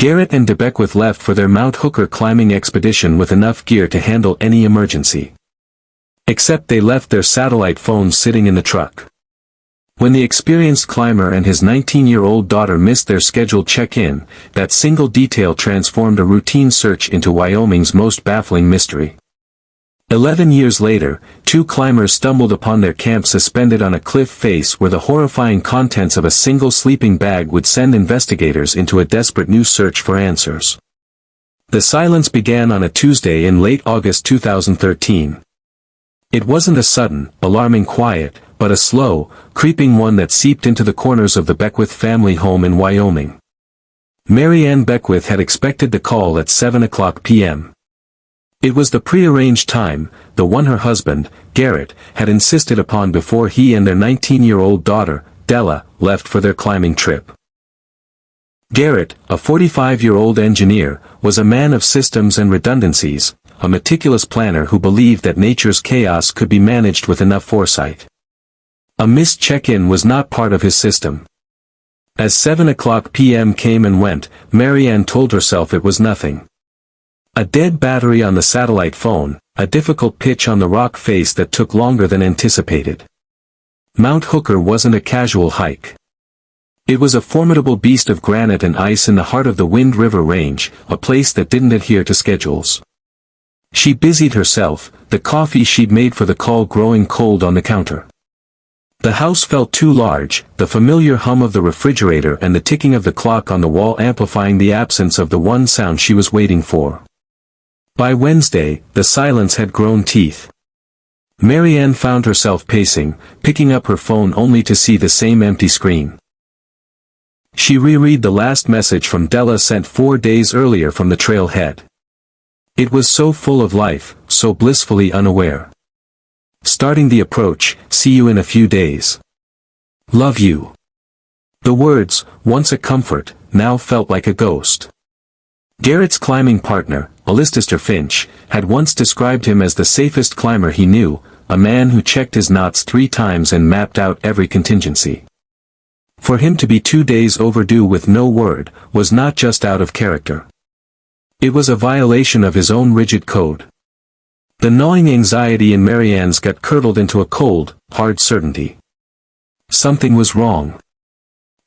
Garrett and DeBeckwith left for their Mount Hooker climbing expedition with enough gear to handle any emergency. Except they left their satellite phones sitting in the truck. When the experienced climber and his 19-year-old daughter missed their scheduled check-in, that single detail transformed a routine search into Wyoming's most baffling mystery. 11 years later, two climbers stumbled upon their camp suspended on a cliff face where the horrifying contents of a single sleeping bag would send investigators into a desperate new search for answers. The silence began on a Tuesday in late August 2013. It wasn't a sudden, alarming quiet, but a slow, creeping one that seeped into the corners of the Beckwith family home in Wyoming. Mary Ann Beckwith had expected the call at 7:00 p.m. It was the prearranged time, the one her husband, Garrett, had insisted upon before he and their 19-year-old daughter, Della, left for their climbing trip. Garrett, a 45-year-old engineer, was a man of systems and redundancies, a meticulous planner who believed that nature's chaos could be managed with enough foresight. A missed check-in was not part of his system. As 7:00 p.m. came and went, Mary Ann told herself it was nothing. A dead battery on the satellite phone, a difficult pitch on the rock face that took longer than anticipated. Mount Hooker wasn't a casual hike. It was a formidable beast of granite and ice in the heart of the Wind River Range, a place that didn't adhere to schedules. She busied herself, the coffee she'd made for the call growing cold on the counter. The house felt too large, the familiar hum of the refrigerator and the ticking of the clock on the wall amplifying the absence of the one sound she was waiting for. By Wednesday, the silence had grown teeth. Mary Ann found herself pacing, picking up her phone only to see the same empty screen. She reread the last message from Della sent 4 days earlier from the trailhead. It was so full of life, so blissfully unaware. Starting the approach, see you in a few days. Love you. The words, once a comfort, now felt like a ghost. Garrett's climbing partner, Alistair Finch, had once described him as the safest climber he knew, a man who checked his knots 3 times and mapped out every contingency. For him to be 2 days overdue with no word, was not just out of character. It was a violation of his own rigid code. The gnawing anxiety in Mary Ann's gut curdled into a cold, hard certainty. Something was wrong.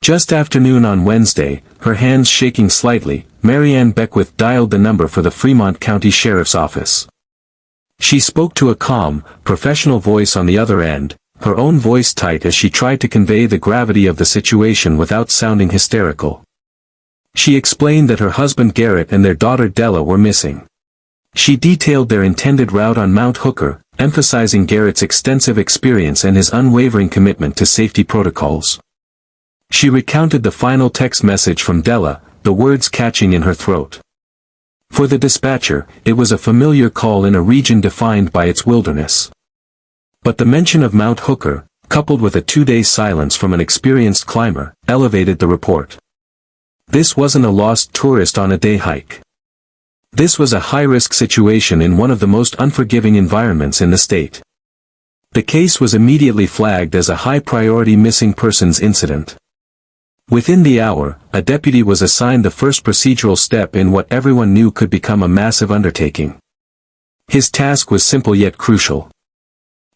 Just after noon on Wednesday, her hands shaking slightly, Mary Ann Beckwith dialed the number for the Fremont County Sheriff's Office. She spoke to a calm, professional voice on the other end, her own voice tight as she tried to convey the gravity of the situation without sounding hysterical. She explained that her husband Garrett and their daughter Della were missing. She detailed their intended route on Mount Hooker, emphasizing Garrett's extensive experience and his unwavering commitment to safety protocols. She recounted the final text message from Della, the words catching in her throat. For the dispatcher, it was a familiar call in a region defined by its wilderness. But the mention of Mount Hooker, coupled with a 2-day silence from an experienced climber, elevated the report. This wasn't a lost tourist on a day hike. This was a high-risk situation in one of the most unforgiving environments in the state. The case was immediately flagged as a high-priority missing persons incident. Within the hour, a deputy was assigned the first procedural step in what everyone knew could become a massive undertaking. His task was simple yet crucial.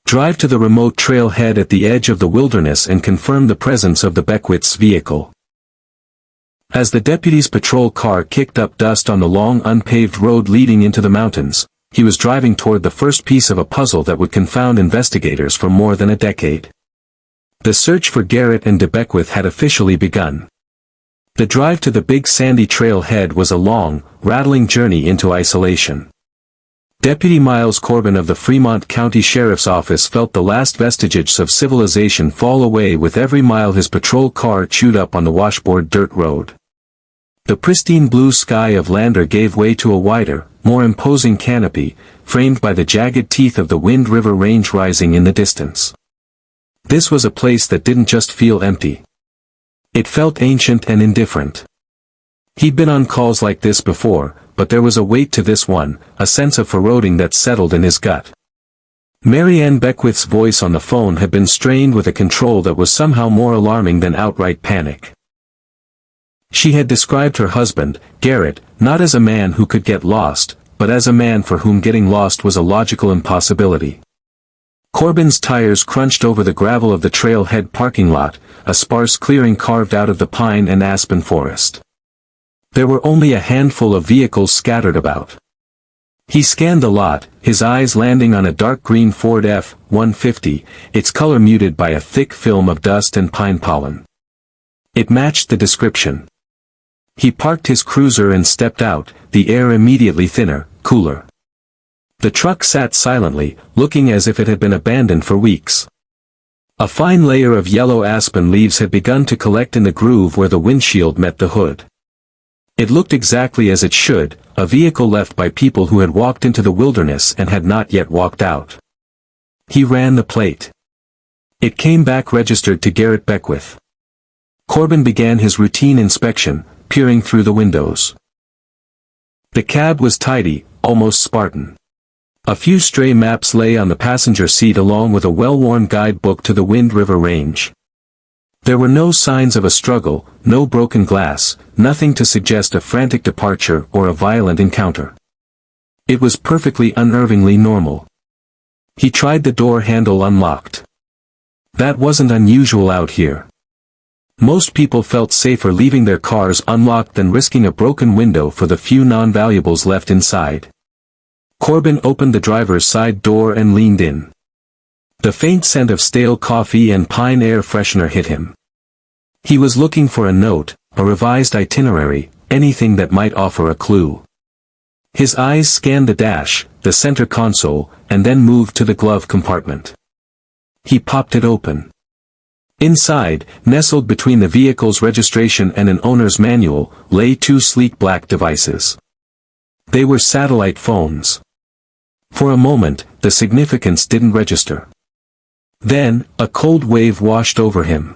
Drive to the remote trailhead at the edge of the wilderness and confirm the presence of the Beckwiths' vehicle. As the deputy's patrol car kicked up dust on the long unpaved road leading into the mountains, he was driving toward the first piece of a puzzle that would confound investigators for more than a decade. The search for Garrett and DeBeckwith had officially begun. The drive to the Big Sandy trailhead was a long, rattling journey into isolation. Deputy Miles Corbin of the Fremont County Sheriff's Office felt the last vestiges of civilization fall away with every mile his patrol car chewed up on the washboard dirt road. The pristine blue sky of Lander gave way to a wider, more imposing canopy, framed by the jagged teeth of the Wind River Range rising in the distance. This was a place that didn't just feel empty. It felt ancient and indifferent. He'd been on calls like this before, but there was a weight to this one, a sense of foreboding that settled in his gut. Mary Ann Beckwith's voice on the phone had been strained with a control that was somehow more alarming than outright panic. She had described her husband, Garrett, not as a man who could get lost, but as a man for whom getting lost was a logical impossibility. Corbin's tires crunched over the gravel of the trailhead parking lot, a sparse clearing carved out of the pine and aspen forest. There were only a handful of vehicles scattered about. He scanned the lot, his eyes landing on a dark green Ford F-150, its color muted by a thick film of dust and pine pollen. It matched the description. He parked his cruiser and stepped out, the air immediately thinner, cooler. The truck sat silently, looking as if it had been abandoned for weeks. A fine layer of yellow aspen leaves had begun to collect in the groove where the windshield met the hood. It looked exactly as it should, a vehicle left by people who had walked into the wilderness and had not yet walked out. He ran the plate. It came back registered to Garrett Beckwith. Corbin began his routine inspection, peering through the windows. The cab was tidy, almost Spartan. A few stray maps lay on the passenger seat along with a well-worn guidebook to the Wind River Range. There were no signs of a struggle, no broken glass, nothing to suggest a frantic departure or a violent encounter. It was perfectly unnervingly normal. He tried the door handle unlocked. That wasn't unusual out here. Most people felt safer leaving their cars unlocked than risking a broken window for the few non-valuables left inside. Corbin opened the driver's side door and leaned in. The faint scent of stale coffee and pine air freshener hit him. He was looking for a note, a revised itinerary, anything that might offer a clue. His eyes scanned the dash, the center console, and then moved to the glove compartment. He popped it open. Inside, nestled between the vehicle's registration and an owner's manual, lay two sleek black devices. They were satellite phones. For a moment, the significance didn't register. Then, a cold wave washed over him.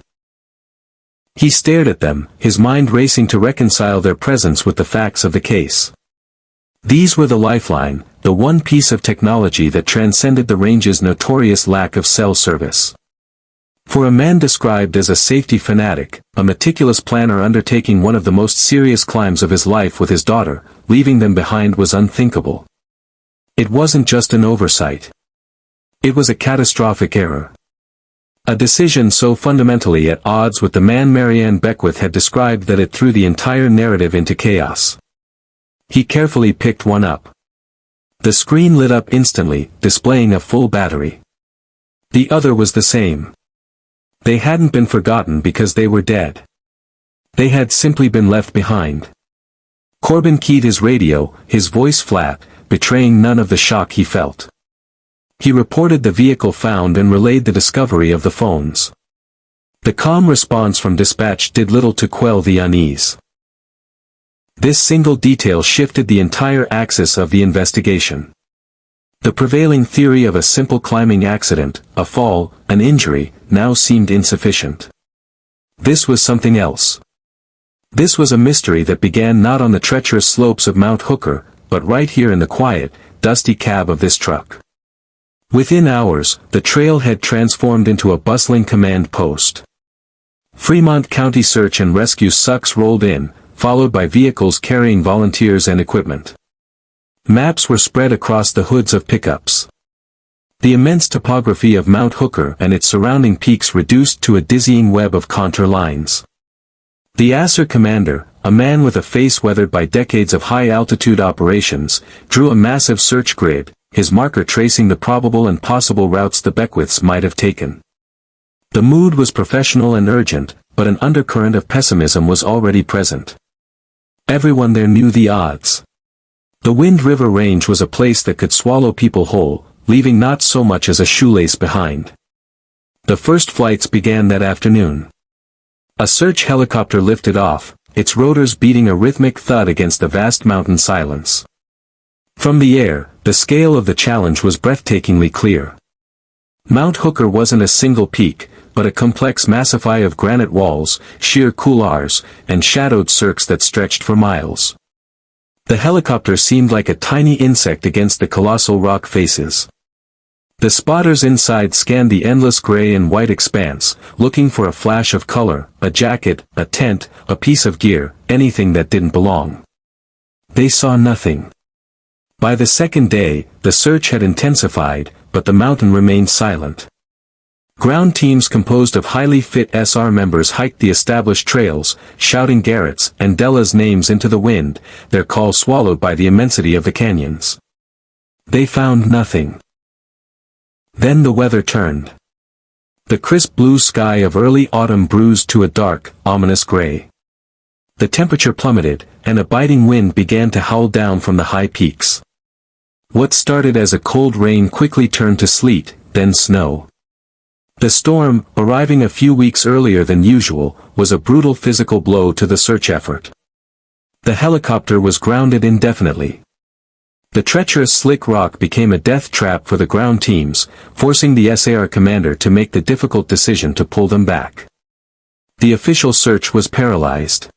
He stared at them, his mind racing to reconcile their presence with the facts of the case. These were the lifeline, the one piece of technology that transcended the range's notorious lack of cell service. For a man described as a safety fanatic, a meticulous planner undertaking one of the most serious climbs of his life with his daughter, leaving them behind was unthinkable. It wasn't just an oversight. It was a catastrophic error. A decision so fundamentally at odds with the man Marianne Beckwith had described that it threw the entire narrative into chaos. He carefully picked one up. The screen lit up instantly, displaying a full battery. The other was the same. They hadn't been forgotten because they were dead. They had simply been left behind. Corbin keyed his radio, his voice flat, betraying none of the shock he felt. He reported the vehicle found and relayed the discovery of the phones. The calm response from dispatch did little to quell the unease. This single detail shifted the entire axis of the investigation. The prevailing theory of a simple climbing accident, a fall, an injury, now seemed insufficient. This was something else. This was a mystery that began not on the treacherous slopes of Mount Hooker, but right here in the quiet, dusty cab of this truck. Within hours, the trail had transformed into a bustling command post. Fremont County search and rescue sucks rolled in, followed by vehicles carrying volunteers and equipment. Maps were spread across the hoods of pickups. The immense topography of Mount Hooker and its surrounding peaks reduced to a dizzying web of contour lines. The ASER commander, a man with a face weathered by decades of high-altitude operations, drew a massive search grid, his marker tracing the probable and possible routes the Beckwiths might have taken. The mood was professional and urgent, but an undercurrent of pessimism was already present. Everyone there knew the odds. The Wind River Range was a place that could swallow people whole, leaving not so much as a shoelace behind. The first flights began that afternoon. A search helicopter lifted off, its rotors beating a rhythmic thud against the vast mountain silence. From the air, the scale of the challenge was breathtakingly clear. Mount Hooker wasn't a single peak, but a complex massify of granite walls, sheer couloirs, and shadowed cirques that stretched for miles. The helicopter seemed like a tiny insect against the colossal rock faces. The spotters inside scanned the endless gray and white expanse, looking for a flash of color, a jacket, a tent, a piece of gear, anything that didn't belong. They saw nothing. By the second day, the search had intensified, but the mountain remained silent. Ground teams composed of highly fit SR members hiked the established trails, shouting Garrett's and Della's names into the wind, their call swallowed by the immensity of the canyons. They found nothing. Then the weather turned. The crisp blue sky of early autumn bruised to a dark, ominous gray. The temperature plummeted, and a biting wind began to howl down from the high peaks. What started as a cold rain quickly turned to sleet, then snow. The storm, arriving a few weeks earlier than usual, was a brutal physical blow to the search effort. The helicopter was grounded indefinitely. The treacherous slick rock became a death trap for the ground teams, forcing the SAR commander to make the difficult decision to pull them back. The official search was paralyzed.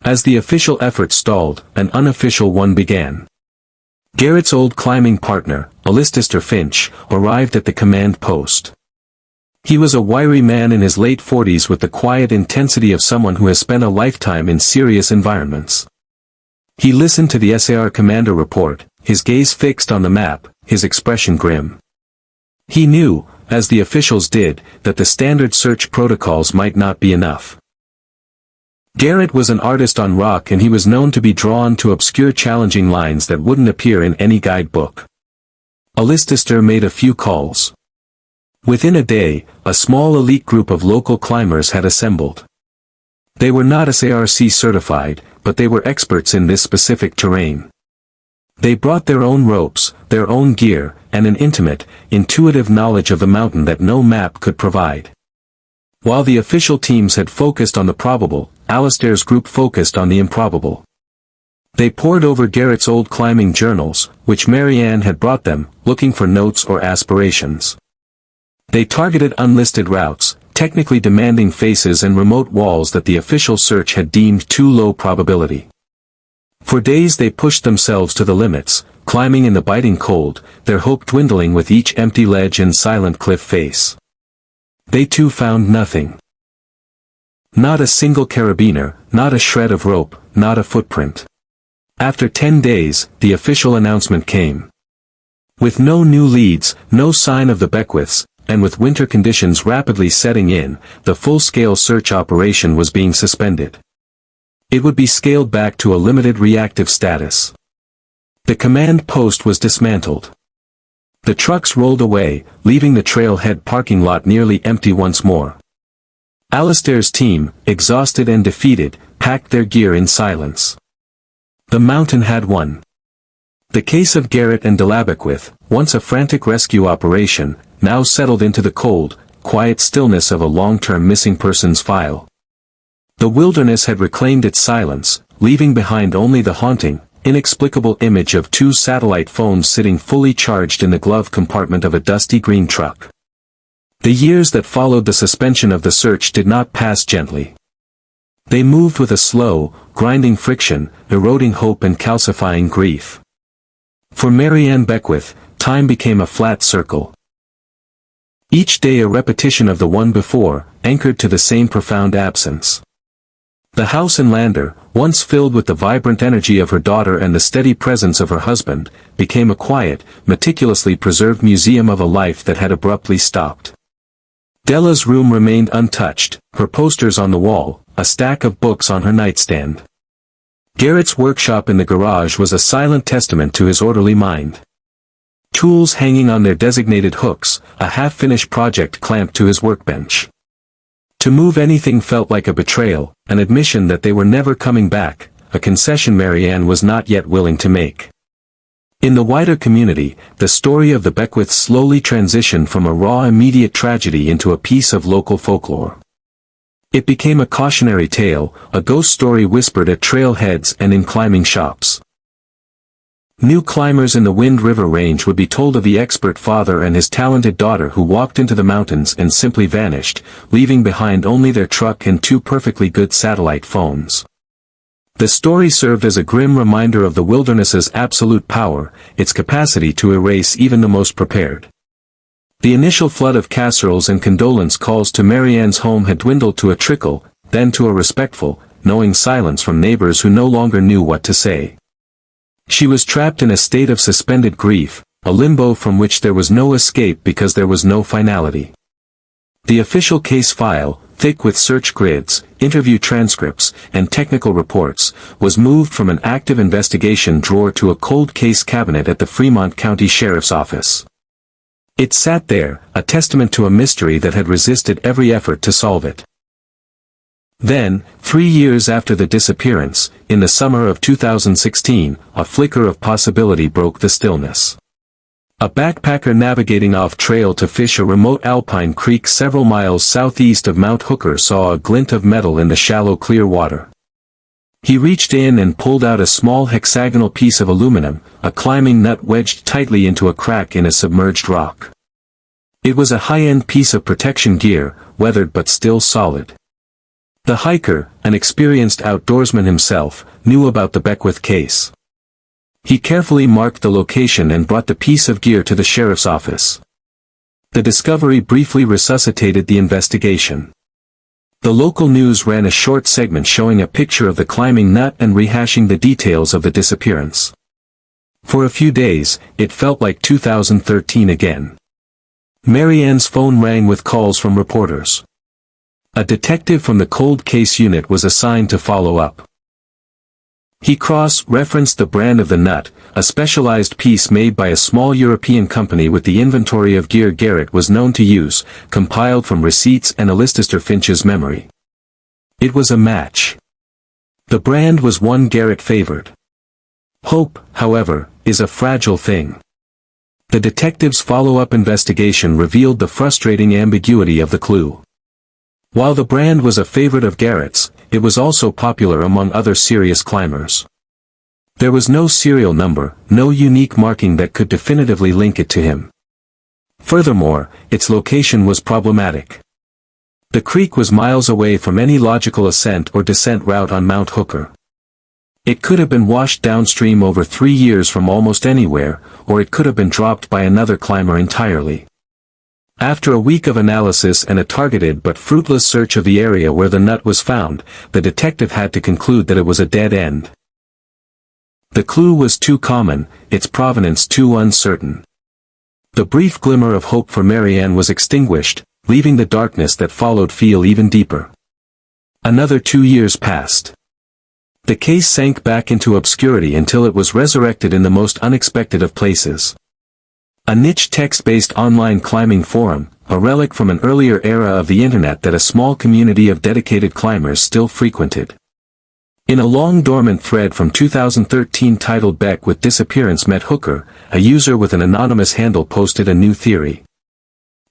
As the official effort stalled, an unofficial one began. Garrett's old climbing partner, Alistair Finch, arrived at the command post. He was a wiry man in his late 40s with the quiet intensity of someone who has spent a lifetime in serious environments. He listened to the SAR commander report, his gaze fixed on the map, his expression grim. He knew, as the officials did, that the standard search protocols might not be enough. Garrett was an artist on rock and he was known to be drawn to obscure challenging lines that wouldn't appear in any guidebook. Alistair made a few calls. Within a day, a small elite group of local climbers had assembled. They were not SARC certified, but they were experts in this specific terrain. They brought their own ropes, their own gear, and an intimate, intuitive knowledge of the mountain that no map could provide. While the official teams had focused on the probable, Alistair's group focused on the improbable. They pored over Garrett's old climbing journals, which Marianne had brought them, looking for notes or aspirations. They targeted unlisted routes, technically demanding faces and remote walls that the official search had deemed too low probability. For days they pushed themselves to the limits, climbing in the biting cold, their hope dwindling with each empty ledge and silent cliff face. They too found nothing. Not a single carabiner, not a shred of rope, not a footprint. After 10 days, the official announcement came. With no new leads, no sign of the Beckwiths, and with winter conditions rapidly setting in, the full-scale search operation was being suspended. It would be scaled back to a limited reactive status. The command post was dismantled. The trucks rolled away, leaving the trailhead parking lot nearly empty once more. Alistair's team, exhausted and defeated, packed their gear in silence. The mountain had won. The case of Garrett and Della Beckwith, once a frantic rescue operation, now settled into the cold, quiet stillness of a long-term missing persons file. The wilderness had reclaimed its silence, leaving behind only the haunting, inexplicable image of two satellite phones sitting fully charged in the glove compartment of a dusty green truck. The years that followed the suspension of the search did not pass gently. They moved with a slow, grinding friction, eroding hope and calcifying grief. For Marianne Beckwith, time became a flat circle. Each day a repetition of the one before, anchored to the same profound absence. The house in Lander, once filled with the vibrant energy of her daughter and the steady presence of her husband, became a quiet, meticulously preserved museum of a life that had abruptly stopped. Della's room remained untouched, her posters on the wall, a stack of books on her nightstand. Garrett's workshop in the garage was a silent testament to his orderly mind. Tools hanging on their designated hooks, a half-finished project clamped to his workbench. To move anything felt like a betrayal, an admission that they were never coming back, a concession Marianne was not yet willing to make. In the wider community, the story of the Beckwiths slowly transitioned from a raw immediate tragedy into a piece of local folklore. It became a cautionary tale, a ghost story whispered at trailheads and in climbing shops. New climbers in the Wind River Range would be told of the expert father and his talented daughter who walked into the mountains and simply vanished, leaving behind only their truck and two perfectly good satellite phones. The story served as a grim reminder of the wilderness's absolute power, its capacity to erase even the most prepared. The initial flood of casseroles and condolence calls to Marianne's home had dwindled to a trickle, then to a respectful, knowing silence from neighbors who no longer knew what to say. She was trapped in a state of suspended grief, a limbo from which there was no escape because there was no finality. The official case file, thick with search grids, interview transcripts, and technical reports, was moved from an active investigation drawer to a cold case cabinet at the Fremont County Sheriff's Office. It sat there, a testament to a mystery that had resisted every effort to solve it. Then, 3 years after the disappearance, in the summer of 2016, a flicker of possibility broke the stillness. A backpacker navigating off-trail to fish a remote alpine creek several miles southeast of Mount Hooker saw a glint of metal in the shallow clear water. He reached in and pulled out a small hexagonal piece of aluminum, a climbing nut wedged tightly into a crack in a submerged rock. It was a high-end piece of protection gear, weathered but still solid. The hiker, an experienced outdoorsman himself, knew about the Beckwith case. He carefully marked the location and brought the piece of gear to the sheriff's office. The discovery briefly resuscitated the investigation. The local news ran a short segment showing a picture of the climbing nut and rehashing the details of the disappearance. For a few days, it felt like 2013 again. Marianne's phone rang with calls from reporters. A detective from the cold case unit was assigned to follow up. He cross-referenced the brand of the nut, a specialized piece made by a small European company with the inventory of gear Garrett was known to use, compiled from receipts and Alistair Finch's memory. It was a match. The brand was one Garrett favored. Hope, however, is a fragile thing. The detective's follow-up investigation revealed the frustrating ambiguity of the clue. While the brand was a favorite of Garrett's, it was also popular among other serious climbers. There was no serial number, no unique marking that could definitively link it to him. Furthermore, its location was problematic. The creek was miles away from any logical ascent or descent route on Mount Hooker. It could have been washed downstream over 3 years from almost anywhere, or it could have been dropped by another climber entirely. After a week of analysis and a targeted but fruitless search of the area where the nut was found, the detective had to conclude that it was a dead end. The clue was too common, its provenance too uncertain. The brief glimmer of hope for Marianne was extinguished, leaving the darkness that followed feel even deeper. Another 2 years passed. The case sank back into obscurity until it was resurrected in the most unexpected of places. A niche text-based online climbing forum, a relic from an earlier era of the internet that a small community of dedicated climbers still frequented. In a long dormant thread from 2013 titled Beckwith Disappearance Met Hooker, a user with an anonymous handle posted a new theory.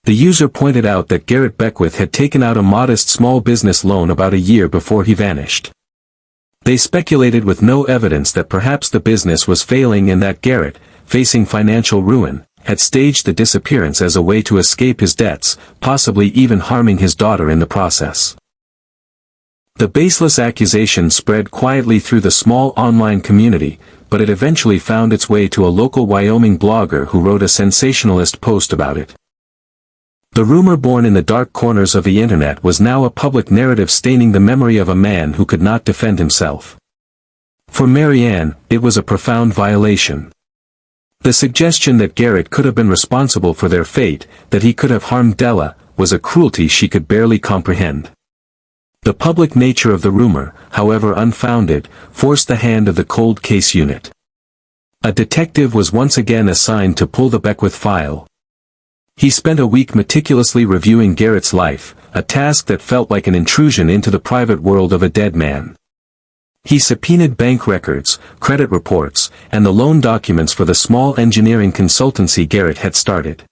The user pointed out that Garrett Beckwith had taken out a modest small business loan about a year before he vanished. They speculated with no evidence that perhaps the business was failing and that Garrett, facing financial ruin, had staged the disappearance as a way to escape his debts, possibly even harming his daughter in the process. The baseless accusation spread quietly through the small online community, but it eventually found its way to a local Wyoming blogger who wrote a sensationalist post about it. The rumor born in the dark corners of the internet was now a public narrative staining the memory of a man who could not defend himself. For Marianne, it was a profound violation. The suggestion that Garrett could have been responsible for their fate, that he could have harmed Della, was a cruelty she could barely comprehend. The public nature of the rumor, however unfounded, forced the hand of the cold case unit. A detective was once again assigned to pull the Beckwith file. He spent a week meticulously reviewing Garrett's life, a task that felt like an intrusion into the private world of a dead man. He subpoenaed bank records, credit reports, and the loan documents for the small engineering consultancy Garrett had started.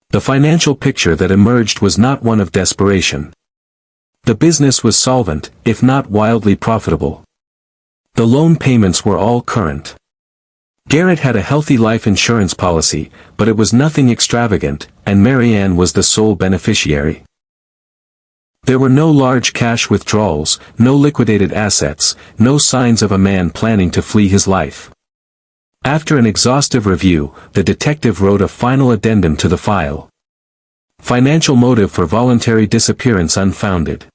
The financial picture that emerged was not one of desperation. The business was solvent, if not wildly profitable. The loan payments were all current. Garrett had a healthy life insurance policy, but it was nothing extravagant, and Marianne was the sole beneficiary. There were no large cash withdrawals, no liquidated assets, no signs of a man planning to flee his life. After an exhaustive review, the detective wrote a final addendum to the file. Financial motive for voluntary disappearance unfounded.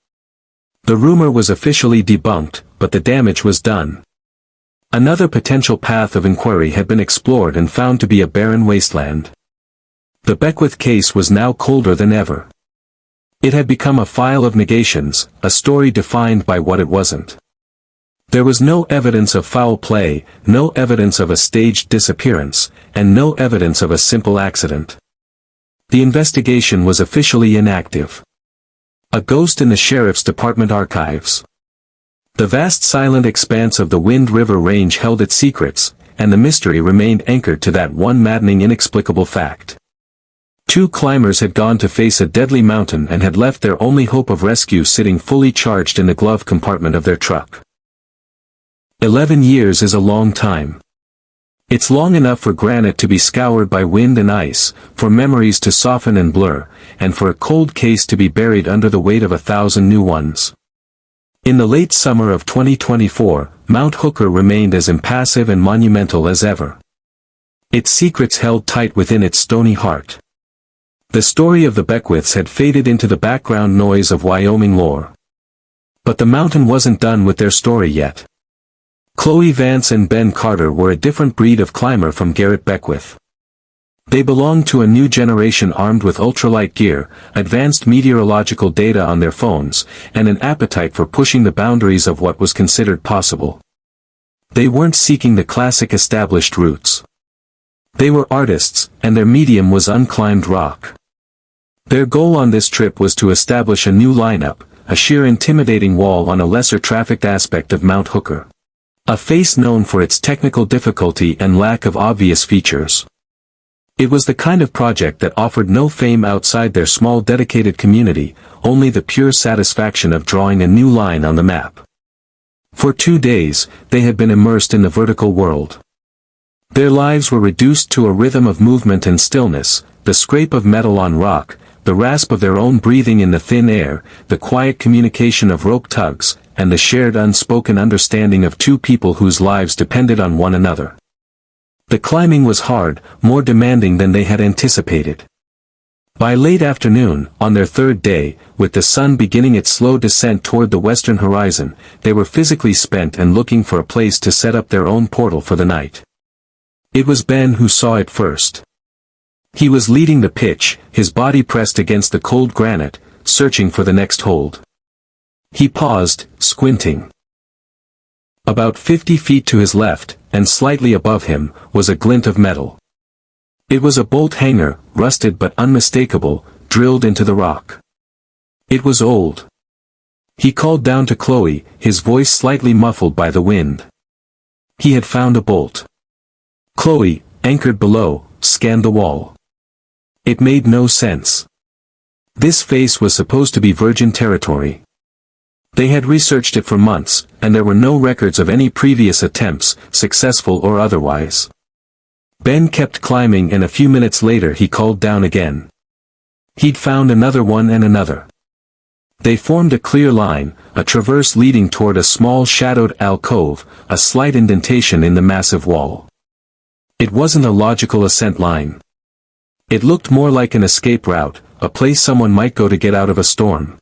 The rumor was officially debunked, but the damage was done. Another potential path of inquiry had been explored and found to be a barren wasteland. The Beckwith case was now colder than ever. It had become a file of negations, a story defined by what it wasn't. There was no evidence of foul play, no evidence of a staged disappearance, and no evidence of a simple accident. The investigation was officially inactive. A ghost in the Sheriff's Department archives. The vast silent expanse of the Wind River Range held its secrets, and the mystery remained anchored to that one maddening inexplicable fact. 2 climbers had gone to face a deadly mountain and had left their only hope of rescue sitting fully charged in the glove compartment of their truck. 11 years is a long time. It's long enough for granite to be scoured by wind and ice, for memories to soften and blur, and for a cold case to be buried under the weight of 1,000 new ones. In the late summer of 2024, Mount Hooker remained as impassive and monumental as ever. Its secrets held tight within its stony heart. The story of the Beckwiths had faded into the background noise of Wyoming lore. But the mountain wasn't done with their story yet. Chloe Vance and Ben Carter were a different breed of climber from Garrett Beckwith. They belonged to a new generation armed with ultralight gear, advanced meteorological data on their phones, and an appetite for pushing the boundaries of what was considered possible. They weren't seeking the classic established routes. They were artists, and their medium was unclimbed rock. Their goal on this trip was to establish a new lineup, a sheer intimidating wall on a lesser trafficked aspect of Mount Hooker. A face known for its technical difficulty and lack of obvious features. It was the kind of project that offered no fame outside their small dedicated community, only the pure satisfaction of drawing a new line on the map. For 2 days, they had been immersed in the vertical world. Their lives were reduced to a rhythm of movement and stillness, the scrape of metal on rock, the rasp of their own breathing in the thin air, the quiet communication of rope tugs, and the shared unspoken understanding of 2 people whose lives depended on one another. The climbing was hard, more demanding than they had anticipated. By late afternoon, on their 3rd day, with the sun beginning its slow descent toward the western horizon, they were physically spent and looking for a place to set up their own portal for the night. It was Ben who saw it first. He was leading the pitch, his body pressed against the cold granite, searching for the next hold. He paused, squinting. About 50 feet to his left, and slightly above him, was a glint of metal. It was a bolt hanger, rusted but unmistakable, drilled into the rock. It was old. He called down to Chloe, his voice slightly muffled by the wind. He had found a bolt. Chloe, anchored below, scanned the wall. It made no sense. This face was supposed to be virgin territory. They had researched it for months, and there were no records of any previous attempts, successful or otherwise. Ben kept climbing and a few minutes later he called down again. He'd found another one and another. They formed a clear line, a traverse leading toward a small shadowed alcove, a slight indentation in the massive wall. It wasn't a logical ascent line. It looked more like an escape route, a place someone might go to get out of a storm.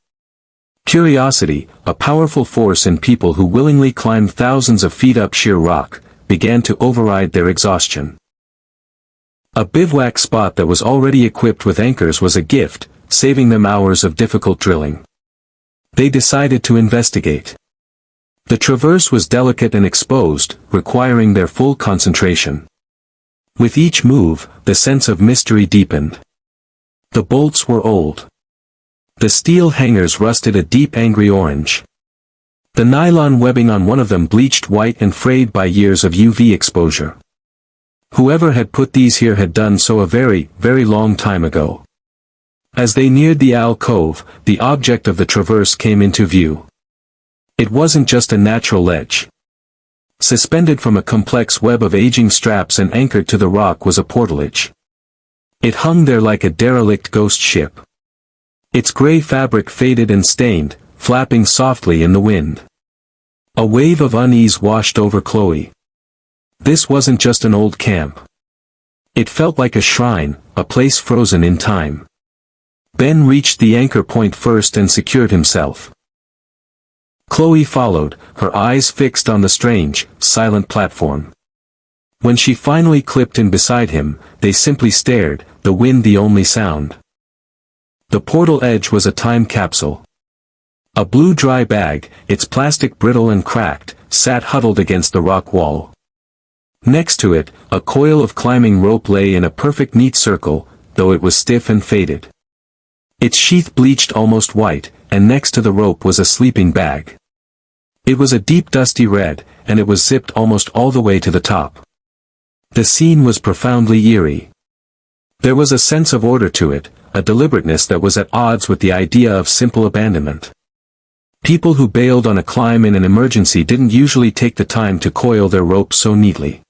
Curiosity, a powerful force in people who willingly climbed thousands of feet up sheer rock, began to override their exhaustion. A bivouac spot that was already equipped with anchors was a gift, saving them hours of difficult drilling. They decided to investigate. The traverse was delicate and exposed, requiring their full concentration. With each move, the sense of mystery deepened. The bolts were old. The steel hangers rusted a deep angry orange. The nylon webbing on one of them bleached white and frayed by years of UV exposure. Whoever had put these here had done so a very, very long time ago. As they neared the alcove, the object of the traverse came into view. It wasn't just a natural ledge. Suspended from a complex web of aging straps and anchored to the rock was a portalage. It hung there like a derelict ghost ship. Its gray fabric faded and stained, flapping softly in the wind. A wave of unease washed over Chloe. This wasn't just an old camp. It felt like a shrine, a place frozen in time. Ben reached the anchor point first and secured himself. Chloe followed, her eyes fixed on the strange, silent platform. When she finally clipped in beside him, they simply stared, the wind the only sound. The portal edge was a time capsule. A blue dry bag, its plastic brittle and cracked, sat huddled against the rock wall. Next to it, a coil of climbing rope lay in a perfect neat circle, though it was stiff and faded. Its sheath bleached almost white, and next to the rope was a sleeping bag. It was a deep dusty red, and it was zipped almost all the way to the top. The scene was profoundly eerie. There was a sense of order to it, a deliberateness that was at odds with the idea of simple abandonment. People who bailed on a climb in an emergency didn't usually take the time to coil their ropes so neatly.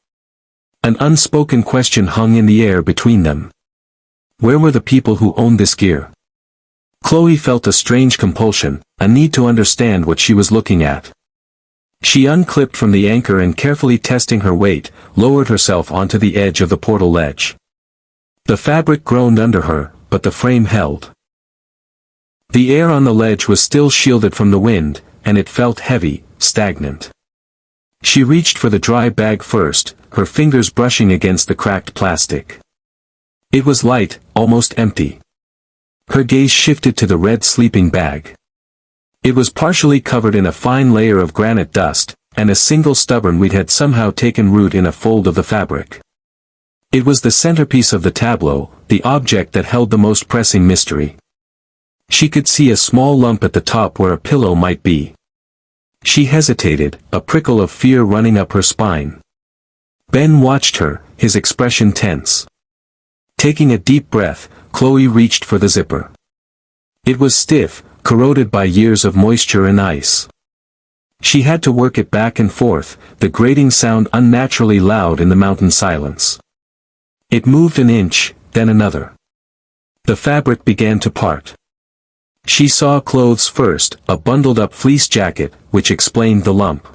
An unspoken question hung in the air between them. Where were the people who owned this gear? Chloe felt a strange compulsion, a need to understand what she was looking at. She unclipped from the anchor and, carefully testing her weight, lowered herself onto the edge of the portal ledge. The fabric groaned under her, but the frame held. The air on the ledge was still shielded from the wind, and it felt heavy, stagnant. She reached for the dry bag first, her fingers brushing against the cracked plastic. It was light, almost empty. Her gaze shifted to the red sleeping bag. It was partially covered in a fine layer of granite dust, and a single stubborn weed had somehow taken root in a fold of the fabric. It was the centerpiece of the tableau, the object that held the most pressing mystery. She could see a small lump at the top where a pillow might be. She hesitated, a prickle of fear running up her spine. Ben watched her, his expression tense. Taking a deep breath, Chloe reached for the zipper. It was stiff, corroded by years of moisture and ice. She had to work it back and forth, the grating sound unnaturally loud in the mountain silence. It moved an inch, then another. The fabric began to part. She saw clothes first, a bundled-up fleece jacket, which explained the lump.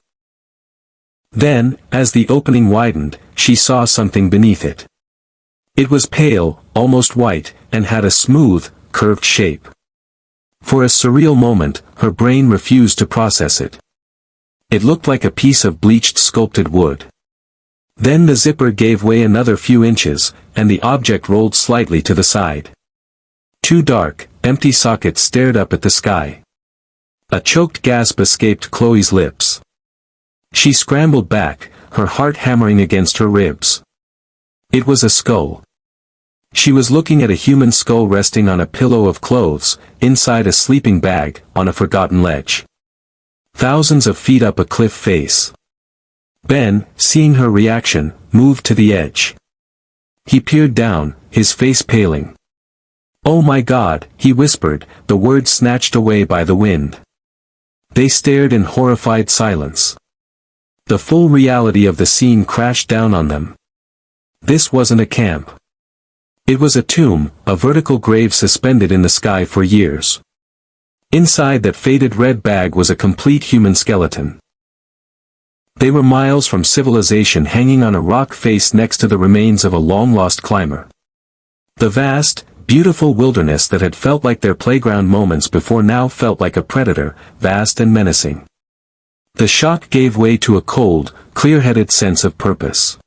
Then, as the opening widened, she saw something beneath it. It was pale, almost white, and had a smooth, curved shape. For a surreal moment, her brain refused to process it. It looked like a piece of bleached sculpted wood. Then the zipper gave way another few inches, and the object rolled slightly to the side. Two dark, empty sockets stared up at the sky. A choked gasp escaped Chloe's lips. She scrambled back, her heart hammering against her ribs. It was a skull. She was looking at a human skull resting on a pillow of clothes, inside a sleeping bag, on a forgotten ledge. Thousands of feet up a cliff face. Ben, seeing her reaction, moved to the edge. He peered down, his face paling. "Oh my God," he whispered, the words snatched away by the wind. They stared in horrified silence. The full reality of the scene crashed down on them. This wasn't a camp. It was a tomb, a vertical grave suspended in the sky for years. Inside that faded red bag was a complete human skeleton. They were miles from civilization, hanging on a rock face next to the remains of a long-lost climber. The vast, beautiful wilderness that had felt like their playground moments before now felt like a predator, vast and menacing. The shock gave way to a cold, clear-headed sense of purpose.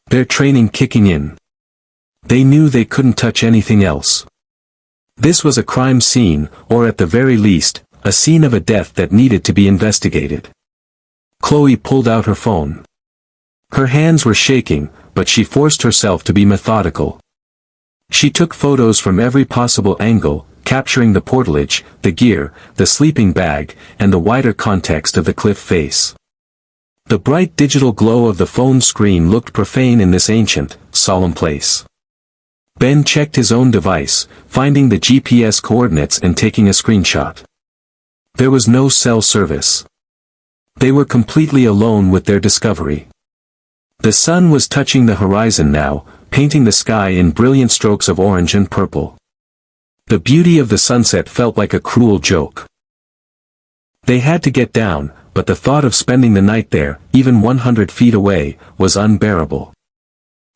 Their training kicking in. They knew they couldn't touch anything else. This was a crime scene, or at the very least, a scene of a death that needed to be investigated. Chloe pulled out her phone. Her hands were shaking, but she forced herself to be methodical. She took photos from every possible angle, capturing the portalage, the gear, the sleeping bag, and the wider context of the cliff face. The bright digital glow of the phone screen looked profane in this ancient, solemn place. Ben checked his own device, finding the GPS coordinates and taking a screenshot. There was no cell service. They were completely alone with their discovery. The sun was touching the horizon now, painting the sky in brilliant strokes of orange and purple. The beauty of the sunset felt like a cruel joke. They had to get down, but the thought of spending the night there, even 100 feet away, was unbearable.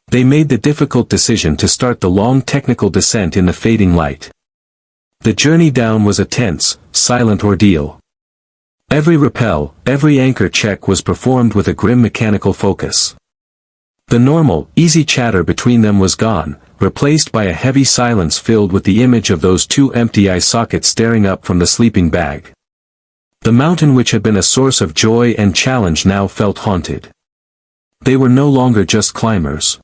They made the difficult decision to start the long technical descent in the fading light. The journey down was a tense, silent ordeal. Every rappel, every anchor check was performed with a grim mechanical focus. The normal, easy chatter between them was gone, replaced by a heavy silence filled with the image of those two empty eye sockets staring up from the sleeping bag. The mountain which had been a source of joy and challenge now felt haunted. They were no longer just climbers.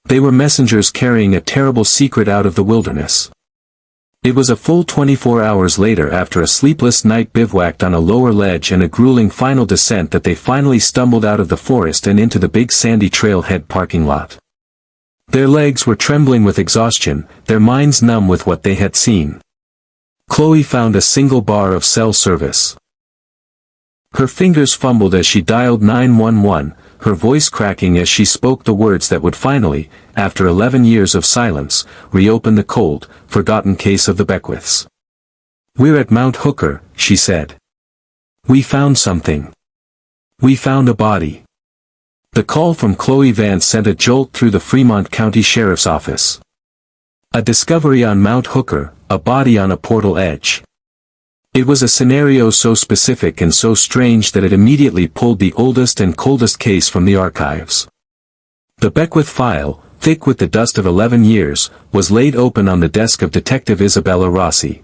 They were messengers carrying a terrible secret out of the wilderness. It was a full 24 hours later, after a sleepless night bivouacked on a lower ledge and a grueling final descent, that they finally stumbled out of the forest and into the big sandy trailhead parking lot. Their legs were trembling with exhaustion, their minds numb with what they had seen. Chloe found a single bar of cell service. Her fingers fumbled as she dialed 911, her voice cracking as she spoke the words that would finally, after 11 years of silence, reopen the cold, forgotten case of the Beckwiths. "We're at Mount Hooker," she said. "We found something. We found a body." The call from Chloe Vance sent a jolt through the Fremont County Sheriff's Office. A discovery on Mount Hooker, a body on a portal edge. It was a scenario so specific and so strange that it immediately pulled the oldest and coldest case from the archives. The Beckwith file, thick with the dust of 11 years, was laid open on the desk of Detective Isabella Rossi.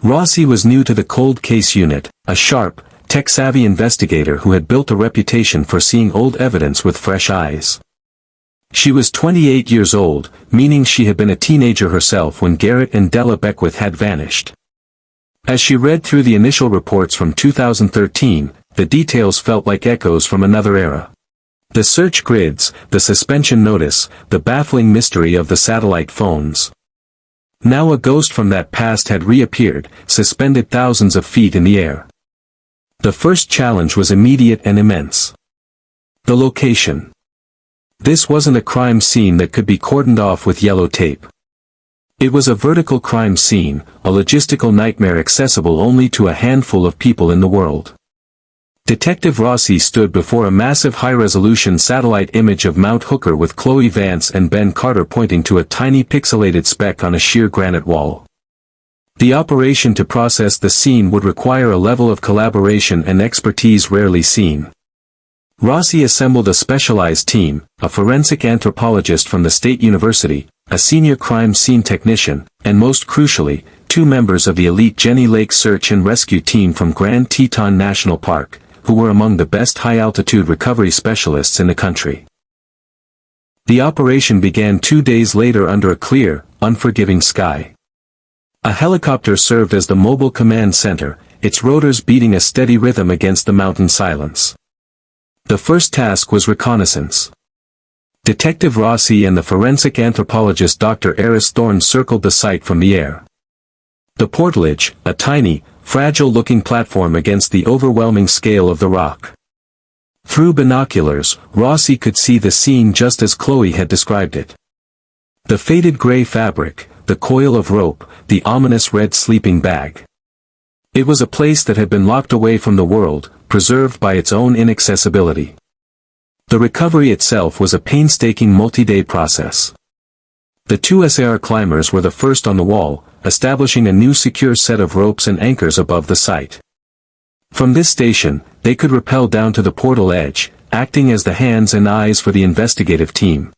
Rossi was new to the cold case unit, a sharp, tech-savvy investigator who had built a reputation for seeing old evidence with fresh eyes. She was 28 years old, meaning she had been a teenager herself when Garrett and Della Beckwith had vanished. As she read through the initial reports from 2013, the details felt like echoes from another era. The search grids, the suspension notice, the baffling mystery of the satellite phones. Now a ghost from that past had reappeared, suspended thousands of feet in the air. The first challenge was immediate and immense. The location. This wasn't a crime scene that could be cordoned off with yellow tape. It was a vertical crime scene, a logistical nightmare accessible only to a handful of people in the world. Detective Rossi stood before a massive high-resolution satellite image of Mount Hooker with Chloe Vance and Ben Carter pointing to a tiny pixelated speck on a sheer granite wall. The operation to process the scene would require a level of collaboration and expertise rarely seen. Rossi assembled a specialized team, a forensic anthropologist from the State University, a senior crime scene technician, and most crucially, 2 members of the elite Jenny Lake Search and Rescue Team from Grand Teton National Park, who were among the best high-altitude recovery specialists in the country. The operation began 2 days later under a clear, unforgiving sky. A helicopter served as the mobile command center, its rotors beating a steady rhythm against the mountain silence. The first task was reconnaissance. Detective Rossi and the forensic anthropologist Dr. Eris Thorne circled the site from the air. The portalage, a tiny, fragile-looking platform against the overwhelming scale of the rock. Through binoculars, Rossi could see the scene just as Chloe had described it. The faded gray fabric, the coil of rope, the ominous red sleeping bag. It was a place that had been locked away from the world, preserved by its own inaccessibility. The recovery itself was a painstaking multi-day process. The 2 SAR climbers were the first on the wall, establishing a new secure set of ropes and anchors above the site. From this station, they could rappel down to the portal edge, acting as the hands and eyes for the investigative team.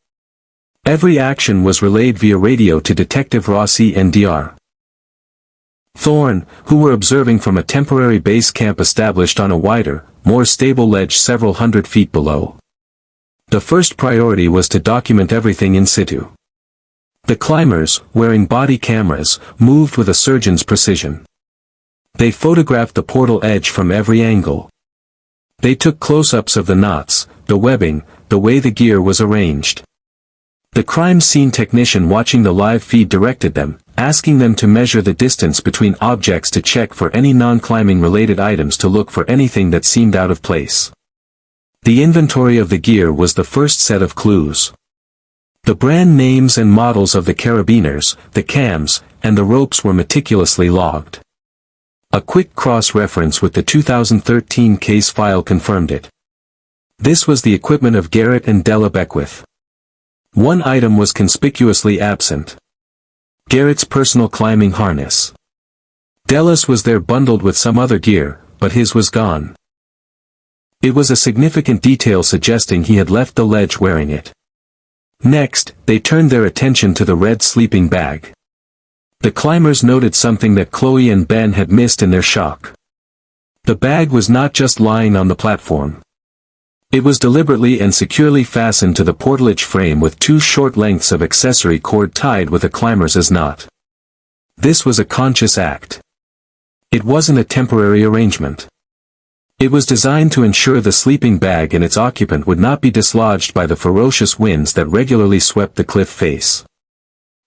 Every action was relayed via radio to Detective Rossi and Dr. Thorne, who were observing from a temporary base camp established on a wider, more stable ledge several hundred feet below. The first priority was to document everything in situ. The climbers, wearing body cameras, moved with a surgeon's precision. They photographed the portal edge from every angle. They took close-ups of the knots, the webbing, the way the gear was arranged. The crime scene technician watching the live feed directed them, asking them to measure the distance between objects to check for any non-climbing related items, to look for anything that seemed out of place. The inventory of the gear was the first set of clues. The brand names and models of the carabiners, the cams, and the ropes were meticulously logged. A quick cross-reference with the 2013 case file confirmed it. This was the equipment of Garrett and Della Beckwith. One item was conspicuously absent. Garrett's personal climbing harness. Della's was there bundled with some other gear, but his was gone. It was a significant detail suggesting he had left the ledge wearing it. Next, they turned their attention to the red sleeping bag. The climbers noted something that Chloe and Ben had missed in their shock. The bag was not just lying on the platform. It was deliberately and securely fastened to the portalage frame with two short lengths of accessory cord tied with a climber's knot. This was a conscious act. It wasn't a temporary arrangement. It was designed to ensure the sleeping bag and its occupant would not be dislodged by the ferocious winds that regularly swept the cliff face.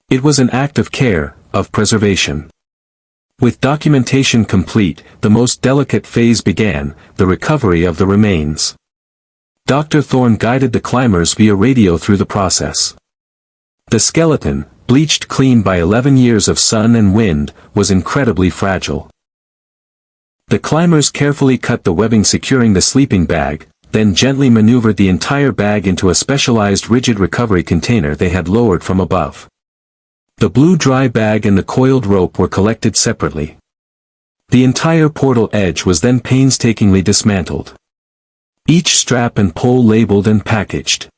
It was an act of care, of preservation. With documentation complete, the most delicate phase began, the recovery of the remains. Dr. Thorne guided the climbers via radio through the process. The skeleton, bleached clean by 11 years of sun and wind, was incredibly fragile. The climbers carefully cut the webbing securing the sleeping bag, then gently maneuvered the entire bag into a specialized rigid recovery container they had lowered from above. The blue dry bag and the coiled rope were collected separately. The entire portal edge was then painstakingly dismantled. Each strap and pole labeled and packaged.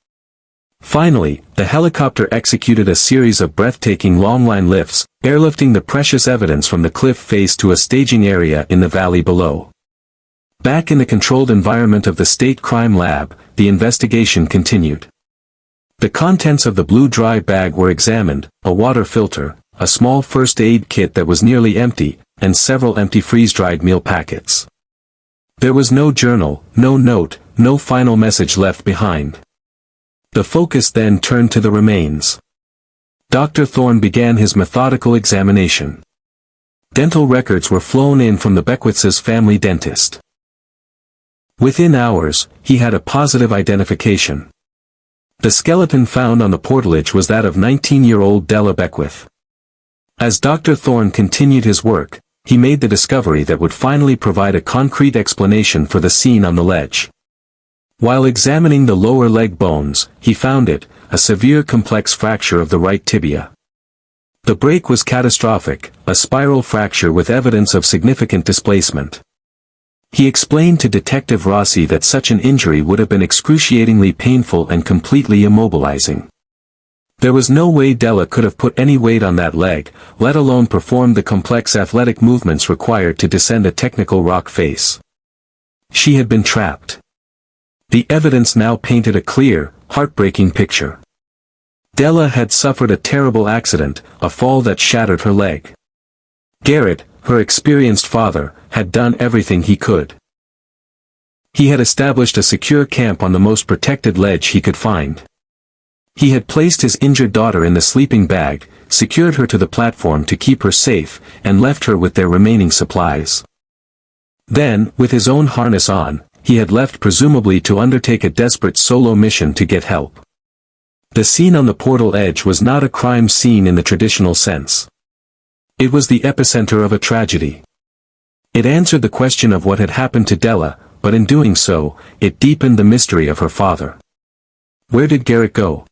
Finally, the helicopter executed a series of breathtaking long-line lifts, airlifting the precious evidence from the cliff face to a staging area in the valley below. Back in the controlled environment of the State Crime Lab, the investigation continued. The contents of the blue dry bag were examined, a water filter, a small first aid kit that was nearly empty, and several empty freeze-dried meal packets. There was no journal, no note, no final message left behind. The focus then turned to the remains. Dr. Thorne began his methodical examination. Dental records were flown in from the Beckwiths' family dentist. Within hours, he had a positive identification. The skeleton found on the portalage was that of 19-year-old Della Beckwith. As Dr. Thorne continued his work, he made the discovery that would finally provide a concrete explanation for the scene on the ledge. While examining the lower leg bones, he found it, a severe complex fracture of the right tibia. The break was catastrophic, a spiral fracture with evidence of significant displacement. He explained to Detective Rossi that such an injury would have been excruciatingly painful and completely immobilizing. There was no way Della could have put any weight on that leg, let alone perform the complex athletic movements required to descend a technical rock face. She had been trapped. The evidence now painted a clear, heartbreaking picture. Della had suffered a terrible accident, a fall that shattered her leg. Garrett, her experienced father, had done everything he could. He had established a secure camp on the most protected ledge he could find. He had placed his injured daughter in the sleeping bag, secured her to the platform to keep her safe, and left her with their remaining supplies. Then, with his own harness on, he had left presumably to undertake a desperate solo mission to get help. The scene on the portal edge was not a crime scene in the traditional sense. It was the epicenter of a tragedy. It answered the question of what had happened to Della, but in doing so, it deepened the mystery of her father. Where did Garrett go?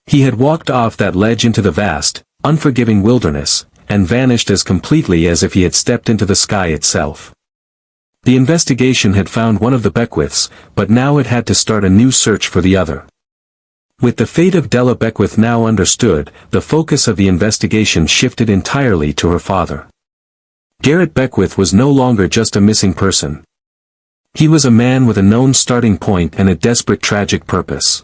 He had walked off that ledge into the vast, unforgiving wilderness, and vanished as completely as if he had stepped into the sky itself. The investigation had found one of the Beckwiths, but now it had to start a new search for the other. With the fate of Della Beckwith now understood, the focus of the investigation shifted entirely to her father. Garrett Beckwith was no longer just a missing person. He was a man with a known starting point and a desperate tragic purpose.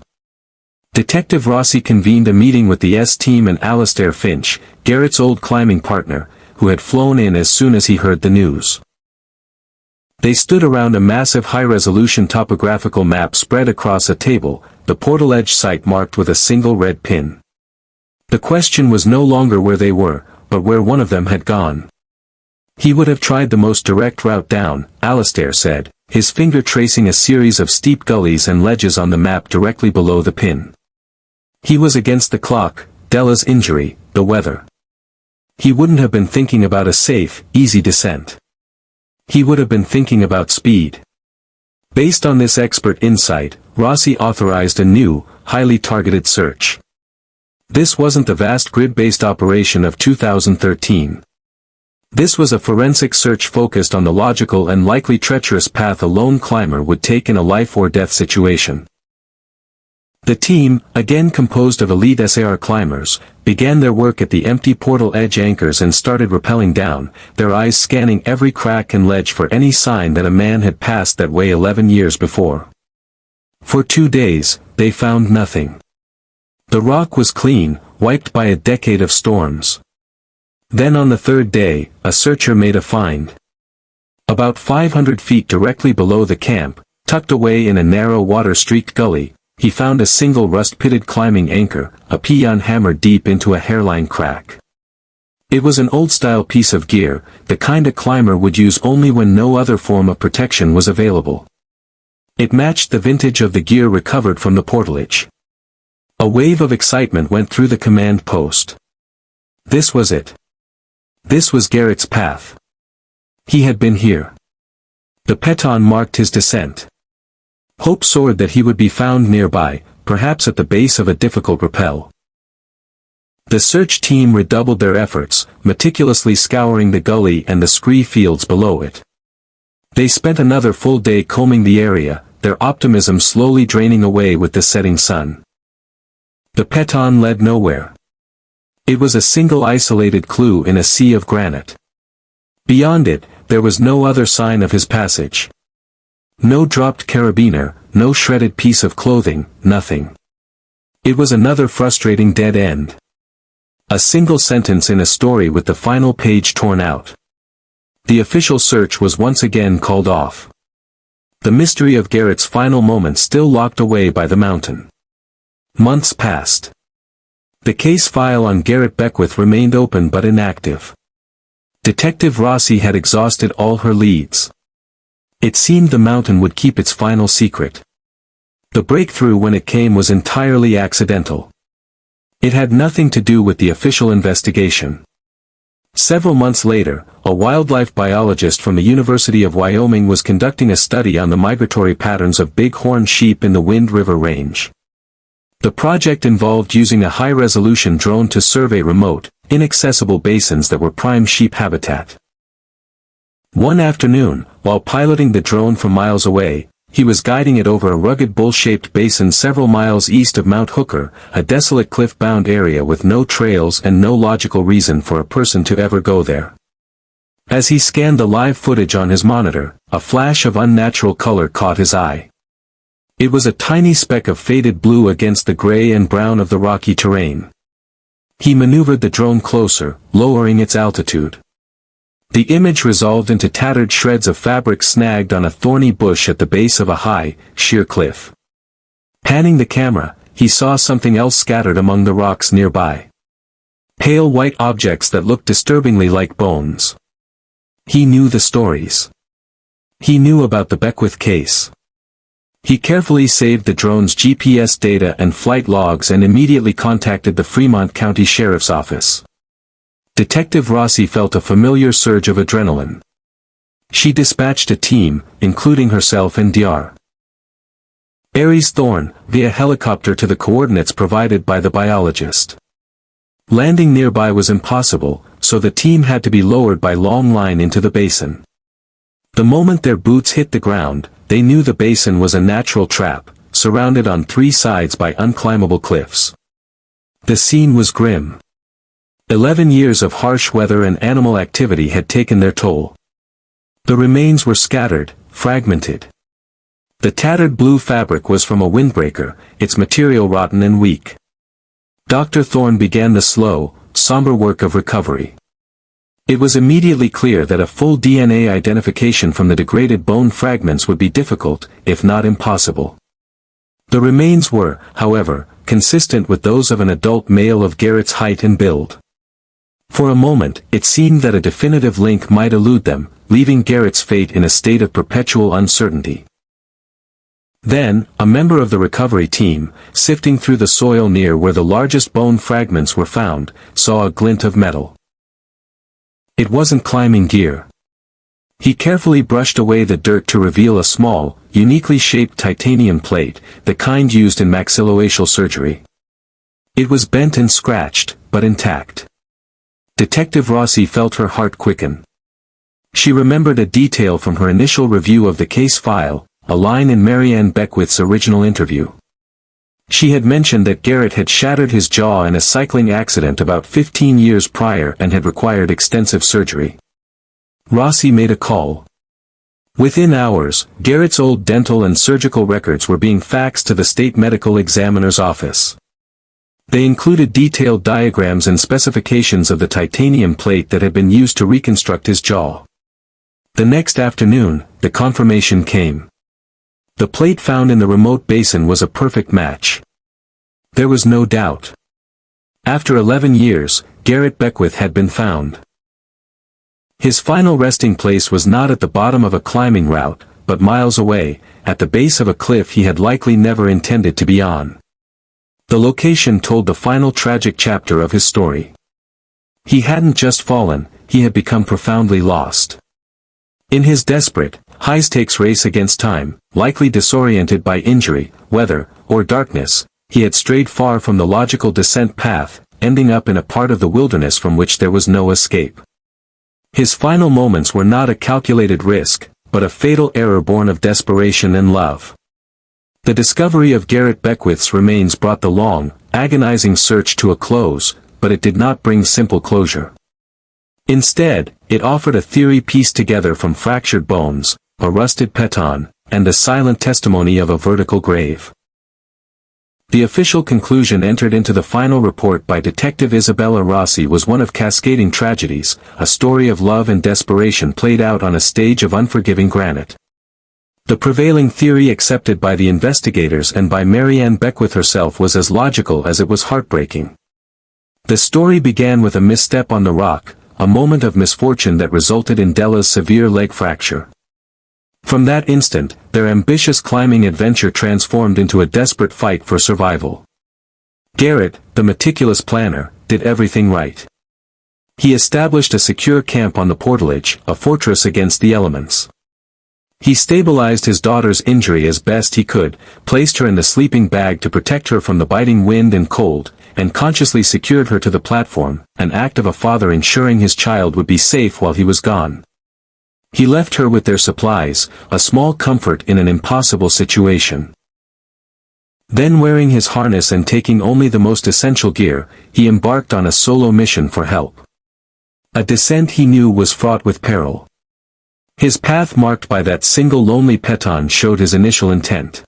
Detective Rossi convened a meeting with the S-Team and Alastair Finch, Garrett's old climbing partner, who had flown in as soon as he heard the news. They stood around a massive high-resolution topographical map spread across a table, the portal edge site marked with a single red pin. The question was no longer where they were, but where one of them had gone. He would have tried the most direct route down, Alastair said, his finger tracing a series of steep gullies and ledges on the map directly below the pin. He was against the clock, Della's injury, the weather. He wouldn't have been thinking about a safe, easy descent. He would have been thinking about speed. Based on this expert insight, Rossi authorized a new, highly targeted search. This wasn't the vast grid-based operation of 2013. This was a forensic search focused on the logical and likely treacherous path a lone climber would take in a life-or-death situation. The team, again composed of elite SAR climbers, began their work at the empty portal edge anchors and started rappelling down, their eyes scanning every crack and ledge for any sign that a man had passed that way 11 years before. For 2 days, they found nothing. The rock was clean, wiped by a decade of storms. Then on the 3rd day, a searcher made a find. About 500 feet directly below the camp, tucked away in a narrow water-streaked gully, he found a single rust-pitted climbing anchor, a peon hammered deep into a hairline crack. It was an old-style piece of gear, the kind a climber would use only when no other form of protection was available. It matched the vintage of the gear recovered from the portalage. A wave of excitement went through the command post. This was it. This was Garrett's path. He had been here. The peloton marked his descent. Hope soared that he would be found nearby, perhaps at the base of a difficult rappel. The search team redoubled their efforts, meticulously scouring the gully and the scree fields below it. They spent another full day combing the area, their optimism slowly draining away with the setting sun. The peloton led nowhere. It was a single isolated clue in a sea of granite. Beyond it, there was no other sign of his passage. No dropped carabiner, no shredded piece of clothing, nothing. It was another frustrating dead end. A single sentence in a story with the final page torn out. The official search was once again called off. The mystery of Garrett's final moments still locked away by the mountain. Months passed. The case file on Garrett Beckwith remained open but inactive. Detective Rossi had exhausted all her leads. It seemed the mountain would keep its final secret. The breakthrough when it came was entirely accidental. It had nothing to do with the official investigation. Several months later, a wildlife biologist from the University of Wyoming was conducting a study on the migratory patterns of bighorn sheep in the Wind River Range. The project involved using a high-resolution drone to survey remote, inaccessible basins that were prime sheep habitat. One afternoon, while piloting the drone from miles away, he was guiding it over a rugged bowl-shaped basin several miles east of Mount Hooker, a desolate cliff-bound area with no trails and no logical reason for a person to ever go there. As he scanned the live footage on his monitor, a flash of unnatural color caught his eye. It was a tiny speck of faded blue against the gray and brown of the rocky terrain. He maneuvered the drone closer, lowering its altitude. The image resolved into tattered shreds of fabric snagged on a thorny bush at the base of a high, sheer cliff. Panning the camera, he saw something else scattered among the rocks nearby. Pale white objects that looked disturbingly like bones. He knew the stories. He knew about the Beckwith case. He carefully saved the drone's GPS data and flight logs and immediately contacted the Fremont County Sheriff's Office. Detective Rossi felt a familiar surge of adrenaline. She dispatched a team, including herself and Dr. Aries Thorne, via helicopter to the coordinates provided by the biologist. Landing nearby was impossible, so the team had to be lowered by long line into the basin. The moment their boots hit the ground, they knew the basin was a natural trap, surrounded on 3 sides by unclimbable cliffs. The scene was grim. 11 years of harsh weather and animal activity had taken their toll. The remains were scattered, fragmented. The tattered blue fabric was from a windbreaker, its material rotten and weak. Dr. Thorne began the slow, somber work of recovery. It was immediately clear that a full DNA identification from the degraded bone fragments would be difficult, if not impossible. The remains were, however, consistent with those of an adult male of Garrett's height and build. For a moment, it seemed that a definitive link might elude them, leaving Garrett's fate in a state of perpetual uncertainty. Then, a member of the recovery team, sifting through the soil near where the largest bone fragments were found, saw a glint of metal. It wasn't climbing gear. He carefully brushed away the dirt to reveal a small, uniquely shaped titanium plate, the kind used in maxillofacial surgery. It was bent and scratched, but intact. Detective Rossi felt her heart quicken. She remembered a detail from her initial review of the case file, a line in Marianne Beckwith's original interview. She had mentioned that Garrett had shattered his jaw in a cycling accident about 15 years prior and had required extensive surgery. Rossi made a call. Within hours, Garrett's old dental and surgical records were being faxed to the state medical examiner's office. They included detailed diagrams and specifications of the titanium plate that had been used to reconstruct his jaw. The next afternoon, the confirmation came. The plate found in the remote basin was a perfect match. There was no doubt. After 11 years, Garrett Beckwith had been found. His final resting place was not at the bottom of a climbing route, but miles away, at the base of a cliff he had likely never intended to be on. The location told the final tragic chapter of his story. He hadn't just fallen, he had become profoundly lost. In his desperate, high-stakes race against time, likely disoriented by injury, weather, or darkness, he had strayed far from the logical descent path, ending up in a part of the wilderness from which there was no escape. His final moments were not a calculated risk, but a fatal error born of desperation and love. The discovery of Garrett Beckwith's remains brought the long, agonizing search to a close, but it did not bring simple closure. Instead, it offered a theory pieced together from fractured bones, a rusted peton, and the silent testimony of a vertical grave. The official conclusion entered into the final report by Detective Isabella Rossi was one of cascading tragedies, a story of love and desperation played out on a stage of unforgiving granite. The prevailing theory accepted by the investigators and by Marianne Beckwith herself was as logical as it was heartbreaking. The story began with a misstep on the rock, a moment of misfortune that resulted in Della's severe leg fracture. From that instant, their ambitious climbing adventure transformed into a desperate fight for survival. Garrett, the meticulous planner, did everything right. He established a secure camp on the portalage, a fortress against the elements. He stabilized his daughter's injury as best he could, placed her in the sleeping bag to protect her from the biting wind and cold, and consciously secured her to the platform, an act of a father ensuring his child would be safe while he was gone. He left her with their supplies, a small comfort in an impossible situation. Then, wearing his harness and taking only the most essential gear, he embarked on a solo mission for help. A descent he knew was fraught with peril. His path marked by that single lonely peton showed his initial intent.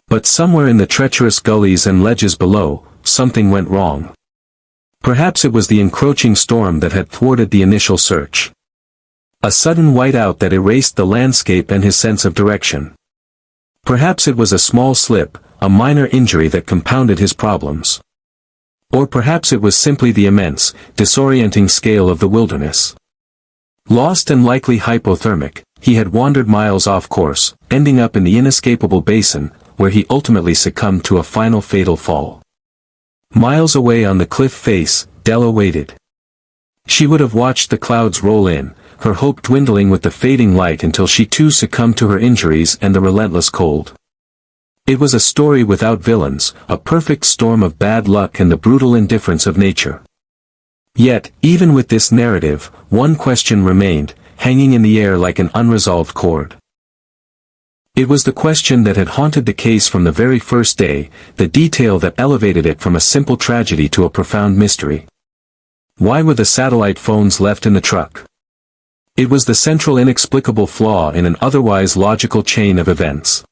But somewhere in the treacherous gullies and ledges below, something went wrong. Perhaps it was the encroaching storm that had thwarted the initial search. A sudden whiteout that erased the landscape and his sense of direction. Perhaps it was a small slip, a minor injury that compounded his problems. Or perhaps it was simply the immense, disorienting scale of the wilderness. Lost and likely hypothermic, he had wandered miles off course, ending up in the inescapable basin, where he ultimately succumbed to a final fatal fall. Miles away on the cliff face, Della waited. She would have watched the clouds roll in, her hope dwindling with the fading light until she too succumbed to her injuries and the relentless cold. It was a story without villains, a perfect storm of bad luck and the brutal indifference of nature. Yet, even with this narrative, one question remained, hanging in the air like an unresolved chord. It was the question that had haunted the case from the very first day, the detail that elevated it from a simple tragedy to a profound mystery. Why were the satellite phones left in the truck? It was the central inexplicable flaw in an otherwise logical chain of events.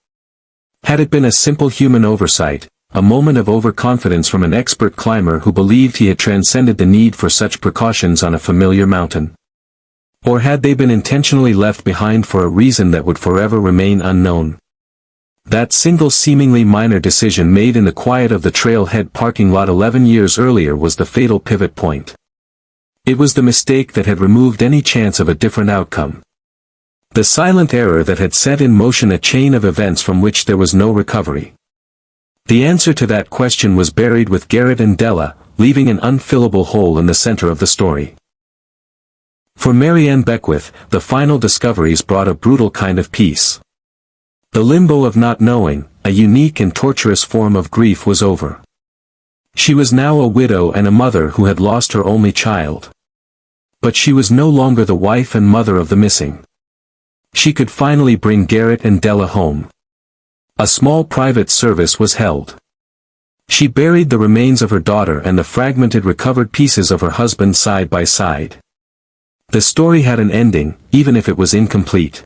Had it been a simple human oversight, a moment of overconfidence from an expert climber who believed he had transcended the need for such precautions on a familiar mountain? Or had they been intentionally left behind for a reason that would forever remain unknown? That single seemingly minor decision made in the quiet of the trailhead parking lot 11 years earlier was the fatal pivot point. It was the mistake that had removed any chance of a different outcome. The silent error that had set in motion a chain of events from which there was no recovery. The answer to that question was buried with Garrett and Della, leaving an unfillable hole in the center of the story. For Marianne Beckwith, the final discoveries brought a brutal kind of peace. The limbo of not knowing, a unique and torturous form of grief, was over. She was now a widow and a mother who had lost her only child. But she was no longer the wife and mother of the missing. She could finally bring Garrett and Della home. A small private service was held. She buried the remains of her daughter and the fragmented recovered pieces of her husband side by side. The story had an ending, even if it was incomplete.